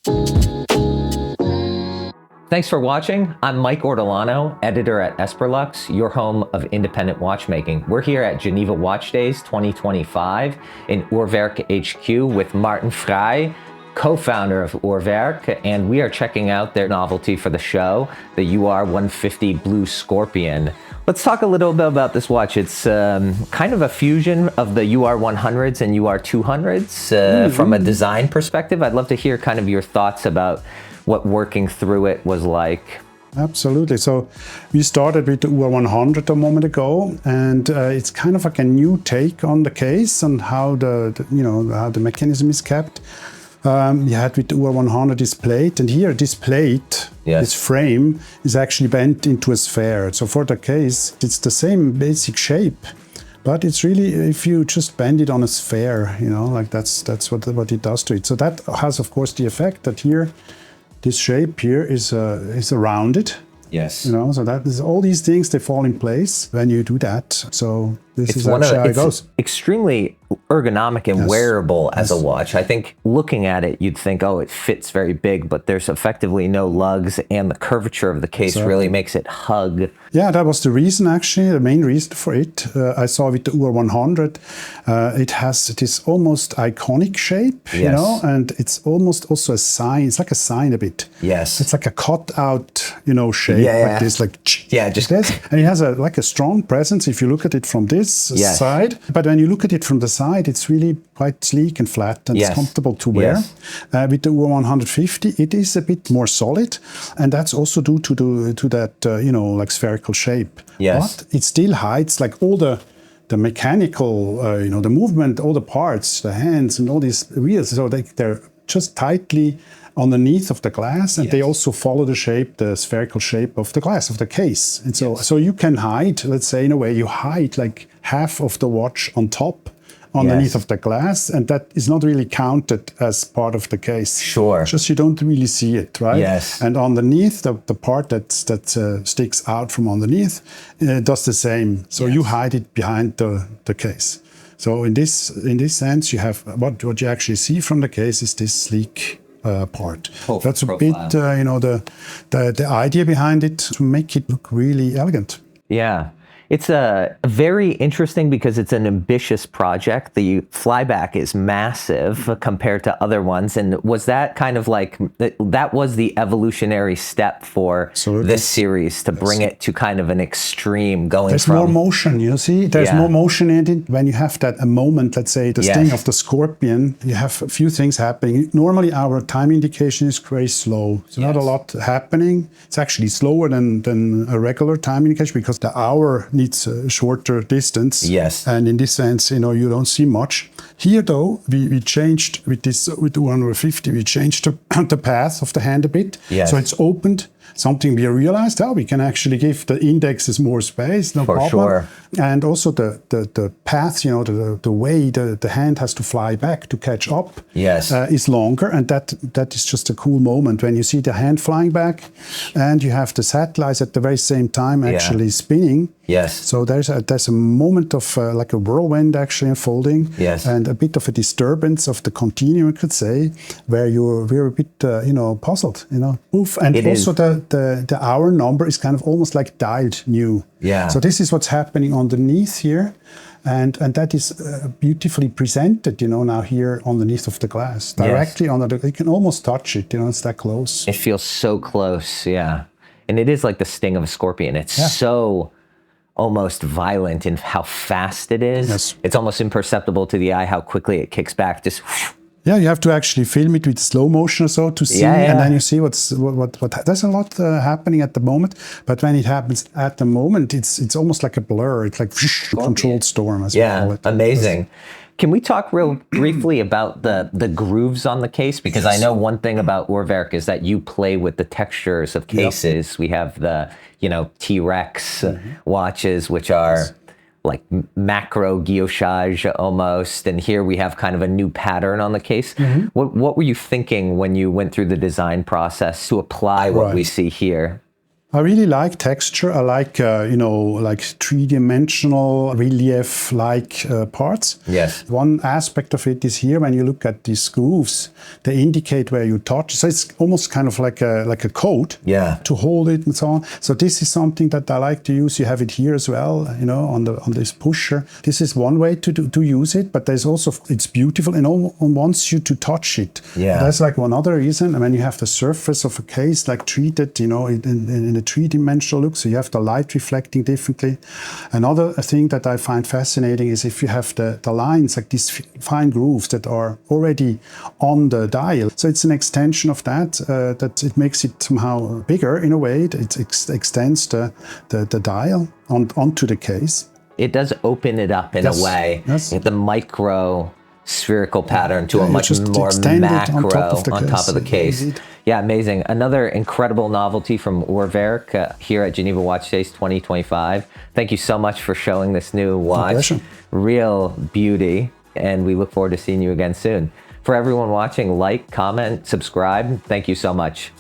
Thanks for watching. I'm Mike Ortolano, editor at Esperlux, your home of independent watchmaking. We're here at Geneva Watch Days 2025 in URWERK HQ with Martin Frei, co-founder of URWERK, and we are checking out their novelty for the show, the UR-150 Blue Scorpion. Let's talk a little bit about this watch. It's kind of a fusion of the UR-100s and UR-200s from a design perspective. I'd love to hear kind of your thoughts about what working through it was like. Absolutely. So we started with the UR-100 a moment ago, and it's kind of like a new take on the case and how how the mechanism is kept. We had with the UR-100 this plate, and here this plate, this frame, is actually bent into a sphere. So for the case, it's the same basic shape, but it's really, if you just bend it on a sphere, like that's what it does to it. So that has, of course, the effect that here, this shape here is rounded. Yes. So that is all these things, they fall in place when you do that. So this is actually how it goes. Extremely ergonomic and wearable as a watch. I think looking at it, you'd think, oh, it fits very big, but there's effectively no lugs, and the curvature of the case really makes it hug. Yeah, that was the reason, actually, the main reason for it. I saw with the UR-100, it has this almost iconic shape, and it's almost also a sign. It's like a sign a bit. Yes. It's like a cut-out, shape, like this, just this. And it has like a strong presence if you look at it from this side. But when you look at it from the side, it's really quite sleek and flat, and it's comfortable to wear. With the UR-150, it is a bit more solid, and that's also due to that, like spherical shape. Yes. But it still hides like all the mechanical, the movement, all the parts, the hands and all these wheels. So they're just tightly underneath of the glass, and they also follow the shape, the spherical shape of the glass, of the case. And so you can hide, let's say, in a way, you hide like half of the watch on top, underneath of the glass, and that is not really counted as part of the case. Sure. Just you don't really see it, right? Yes. And underneath, the part that sticks out from underneath does the same. So you hide it behind the case. So in this sense, you have what you actually see from the case is this sleek part. That's a bit, the idea behind it, to make it look really elegant. Yeah. It's very interesting because it's an ambitious project. The flyback is massive compared to other ones. And was that kind of like, that was the evolutionary step for this series, to bring it to kind of an extreme There's more motion, you see? There's more motion in it. When you have a moment, let's say, the sting of the scorpion, you have a few things happening. Normally, our time indication is very slow. So not a lot happening. It's actually slower than a regular time indication because the hour needs a shorter distance. Yes. And in this sense, you don't see much. Here, though, we changed with the UR-150, we changed the path of the hand a bit. Yes. So it's opened. Something we realized, we can actually give the indexes more space, no problem. Sure. And also the path, the way the hand has to fly back to catch up is longer. And that is just a cool moment when you see the hand flying back and you have the satellites at the very same time actually spinning. Yes. So there's a moment of like a whirlwind actually unfolding, and a bit of a disturbance of the continuum, you could say, where we're a bit puzzled, Oof. And also the hour number is kind of almost like dialed new. Yeah. So this is what's happening underneath here, and that is beautifully presented, now here underneath of the glass, directly under you can almost touch it, it's that close. It feels so close, and it is like the sting of a scorpion. It's so almost violent in how fast it is. Yes. It's almost imperceptible to the eye how quickly it kicks back. Just yeah, you have to actually film it with slow motion or so to see, and then you see what. There's a lot happening at the moment, but when it happens at the moment, it's almost like a blur. It's like a controlled storm, as we call it. Amazing. Can we talk real briefly about the grooves on the case? Because I know one thing about URWERK is that you play with the textures of cases. We have the, T-Rex watches, which are like macro guillochage almost. And here we have kind of a new pattern on the case. What were you thinking when you went through the design process to apply what we see here? I really like texture. I like, like three-dimensional relief-like parts. Yes. One aspect of it is here, when you look at these grooves, they indicate where you touch. So it's almost kind of like a code to hold it and so on. So this is something that I like to use. You have it here as well, on this pusher. This is one way to use it, but there's also, it's beautiful and wants you to touch it. Yeah. That's like one other reason. I mean, you have the surface of a case like treated, in a three-dimensional look, so you have the light reflecting differently. Another thing that I find fascinating is if you have the lines, like these fine grooves that are already on the dial. So it's an extension of that it makes it somehow bigger in a way. It extends the dial onto the case. It does open it up in a way, the micro spherical pattern to a much more macro on top of the case. Indeed. Yeah, amazing. Another incredible novelty from URWERK here at Geneva Watch Days 2025. Thank you so much for showing this new watch. Real beauty, and we look forward to seeing you again soon. For everyone watching, like, comment, subscribe. Thank you so much.